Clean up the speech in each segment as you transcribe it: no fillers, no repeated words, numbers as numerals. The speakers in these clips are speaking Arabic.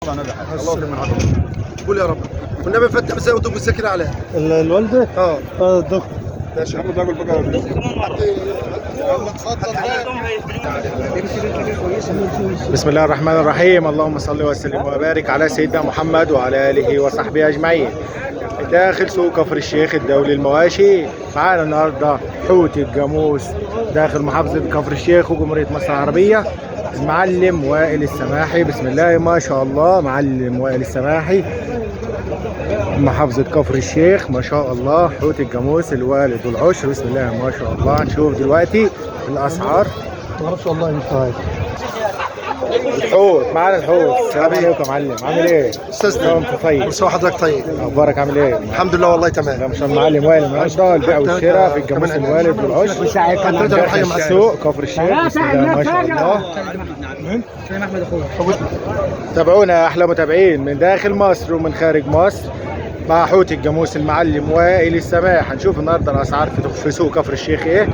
صلى على النبي حاج. الله يكرم من عدو. قول يا رب. والنبي فتح بس ودوق السكر عليها. الوالده؟ دكتور. ماشي محمد اقول بقى. بسم الله الرحمن الرحيم. اللهم صل وسلم وبارك على سيدنا محمد وعلى اله وصحبه اجمعين. داخل سوق كفر الشيخ الدولي المواشي. معانا النهارده حوت الجاموس داخل محافظه كفر الشيخ وجمهوريه مصر العربيه. المعلم وائل السماحي. بسم الله ما شاء الله. معلم وائل السماحي محافظة كفر الشيخ ما شاء الله. حوت الجاموس الوالد والعشر. بسم الله ما شاء الله. هنشوف دلوقتي الأسعار. ما شاء الله انت عارف. الحوت معانا الحوت. السلام عليكم يا معلم. عامل ايه؟ استاذنا انت طيب؟ بس حضرتك طيب. اخبارك عامل ايه؟ الحمد لله والله تمام. ما شاء الله. معلم وائل النهارده البيع والشراء في الجاموس الوالد والعشر داخل السوق كفر الشيخ. بسم الله ما شاء الله. تابعونا احلى متابعين من داخل مصر ومن خارج مصر مع حوت الجاموس المعلم وائل السماح. هنشوف النهارده الاسعار في سوق كفر الشيخ ايه.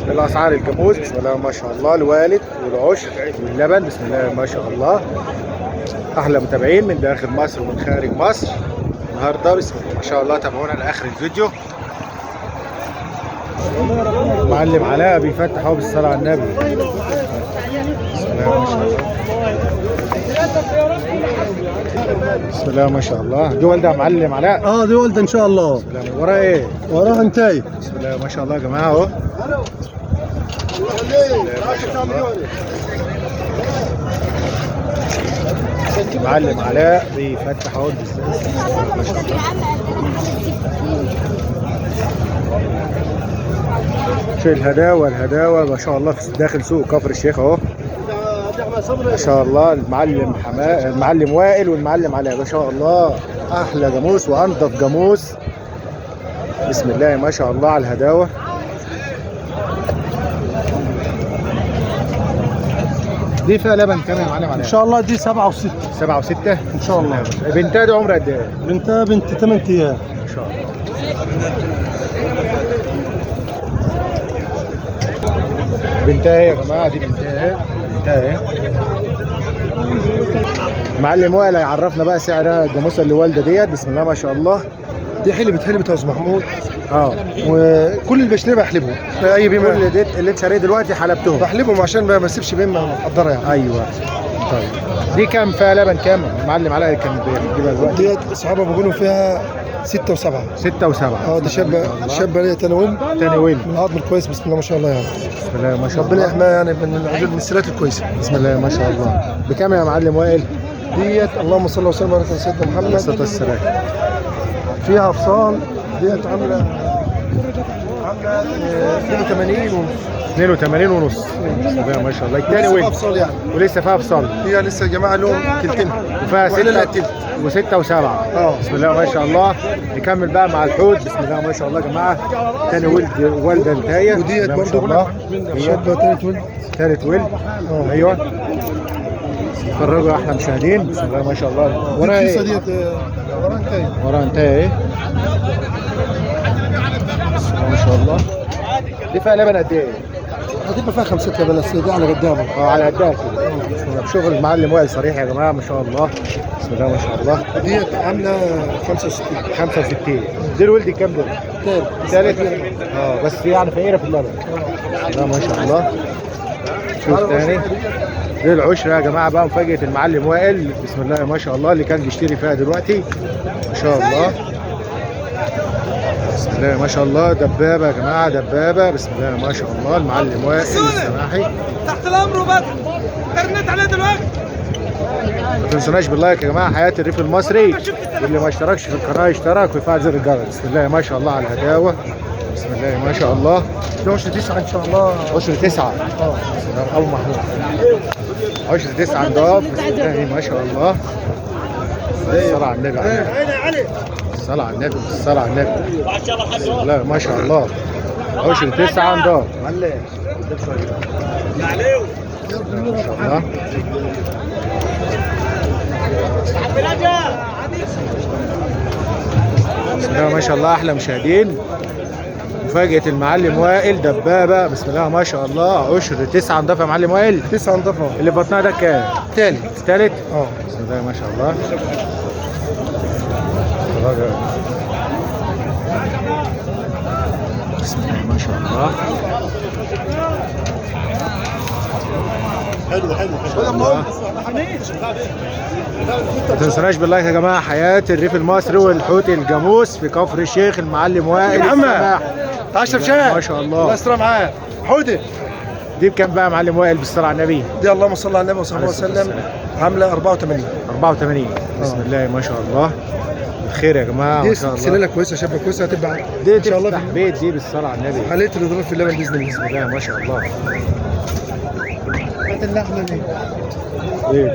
الاسعار الجاموس بسم الله ما شاء الله. الوالد والعشر واللبن بسم الله ما شاء الله. احلى متابعين من داخل مصر ومن خارج مصر النهارده بسم الله ما شاء الله. تابعونا لاخر الفيديو. معلم علاء بيفتح اهو بالصلاه على النبي. بسم الله ما شاء الله. بسم الله ما شاء الله. دي والده معلم علاء. دي والده ان شاء الله. بسم الله. وراه ايه؟ وراها انتاي. بسم الله ما شاء الله يا جماعه اهو. معلم علاء بيفتح اهو بالزاز. ما شاء الله. شو الهداوه ما شاء الله في داخل سوق كفر الشيخ اهو. ما شاء الله. المعلم وائل والمعلم علاء ما شاء الله. احلى جاموس وانضف جاموس. بسم الله ما شاء الله على الهداوه. دي فيها لبن كام يا معلم علاء؟ ان شاء الله دي 7 و6. 7 و6 ان شاء الله. بنتها دي عمرها قد ايه؟ بنتها بنت 8 ايام. ما شاء الله. بنتها ايه يا جماعه؟ دي بنتها ايه؟ معلم وائل هيعرفنا بقى سعر الجاموسه اللي والده ديت. بسم الله ما شاء الله. دي حلبت يا استاذ محمود. وكل اللي بشتريها بحلبهم. اي بيمه كل اللي انت شاريه دلوقتي حلبتهم. بحلبهم عشان ما اسيبش بيمه محضره يعني. ايوه طيب. دي كام فيها لبن كام؟ معلم علاء كان بيجيبها دلوقتي. ديت صحابه بيقولوا فيها 6 و7. 6 و7. دي شابه ليا تاني ويل. من العظم الكويس بسم الله ما شاء الله يعني. بسم الله ما شاء الله. ربنا يحميها يعني من السلات الكويسه. بسم الله ما شاء الله. بكام يا معلم وائل؟ ديت اللهم صل وسلم على سيدنا محمد عليه الصلاه والسلام. فيها افصال. ديت عامله 82 ونص. بسم الله ما شاء الله. الثاني وين؟ افصال يعني. ولسه فيها افصال. هي لسه يا جماعه لهم تلتين. وفيها 6 و6 و7. بسم الله ما شاء الله. نكمل بقى مع الحوت. بسم الله ما شاء الله يا جماعه. ثاني والده انتايه. وديت برضه شابه ثالث ولد. ايوه. اتفرجوا يا احلى مشاهدين. بسم الله ما شاء الله. وراها ايه؟ ديت وراها انتايه ايه؟ بسم الله ما شاء الله. دي فيها لبن قد ايه؟ هتبقى فيها 5 لبن بس دي على قدامها. على قدها كده. بسم الله. شغل المعلم وائل صريح يا جماعه ما شاء الله. بسم الله ما شاء الله. ديت عامله 65. دي الولد كام دول؟ ثالث. بس يعني فقيره في اللبن. بسم الله ما شاء الله. شوف تاني. دي العشرة يا جماعة بقى مفاجأة المعلم وائل. بسم الله ما شاء الله اللي كان بيشتري فيها دلوقتي. ما شاء الله. بسم الله ما شاء الله. دبابة يا جماعة دبابة. بسم الله ما شاء الله. المعلم وائل السماحي تحت الأمر وبس. ترنت عليه دلوقتي. ما تنسوناش باللايك يا جماعة. حياة الريف المصري. واللي ما اشتركش في القناة يشترك ويفعل زر الجرس. بسم الله ما شاء الله على الهداوة. بسم الله ما شاء الله. ده 9 ان شاء الله. 9. أبو محمود 9 نضاف. بسم الله ما شاء الله. الصلاة على النبي. الصلاة على النبي. بسم الله ما شاء الله. 9 نضاف. ما شاء الله. بسم الله ما شاء الله. احلى مشاهدين مفاجأة المعلم وائل دبابة، بسم الله ما شاء الله، عشر 9 نضافة يا معلم وائل. 9 نضافه. اللي في بطنها ده كام؟ تالت. تالت؟ اه بسم الله ما شاء الله. بسم الله ما شاء الله. ما تنسوناش بالله يا جماعه، حياه الريف المصري والحوت الجاموس في كفر الشيخ المعلم وائل محمد السماح. 10 شهر ما شاء الله. الله يستر معاك حودي. دي بكام بقى يا معلم وائل بالصلاه على النبي؟ دي اللهم صل على النبي وصحبه وسلم، عامله 84. 84. بسم الله ما شاء الله. الخير يا جماعه دي ما شاء الله. سلالة كويسه، شبه كويسه، هتبقى دي ان شاء الله تفتح بيت دي بالصلاه على النبي. حاليه الاضرار في اللبن باذن الله. بسم الله ما شاء الله. هات اللحمه دي دي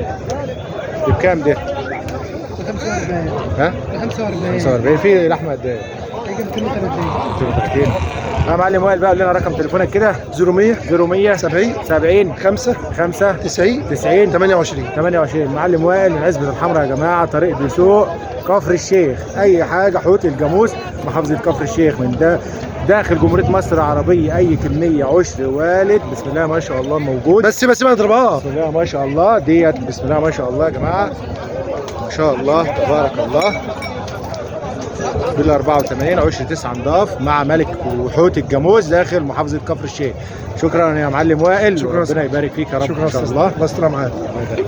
بكام دي؟ 45. ها؟ 45 45. في لحمه قد ايه؟ هيجي 230. 230. يا معلم وائل بقى قول لنا رقم تليفونك كده. 0100 0100 70 70 5 5 90 90 28. 28. معلم وائل من عزبة الحمراء يا جماعه، طريق دسوق كفر الشيخ. اي حاجه حوت الجاموس محافظه كفر الشيخ، من ده داخل جمهوريه مصر العربيه، اي كميه عشر والد بسم الله ما شاء الله موجود. بس ما اضربها. بسم الله ما شاء الله ديت، بسم الله ما شاء الله يا جماعه، ما شاء الله تبارك الله. بال 84 عشر 9 نضاف مع ملك وحوت الجاموس داخل محافظه كفر الشيخ. شكرا يا معلم وائل، شكرا. ربنا يبارك فيك يا رب شكرا ان شاء الله. الله يستر معاك. الله يبارك.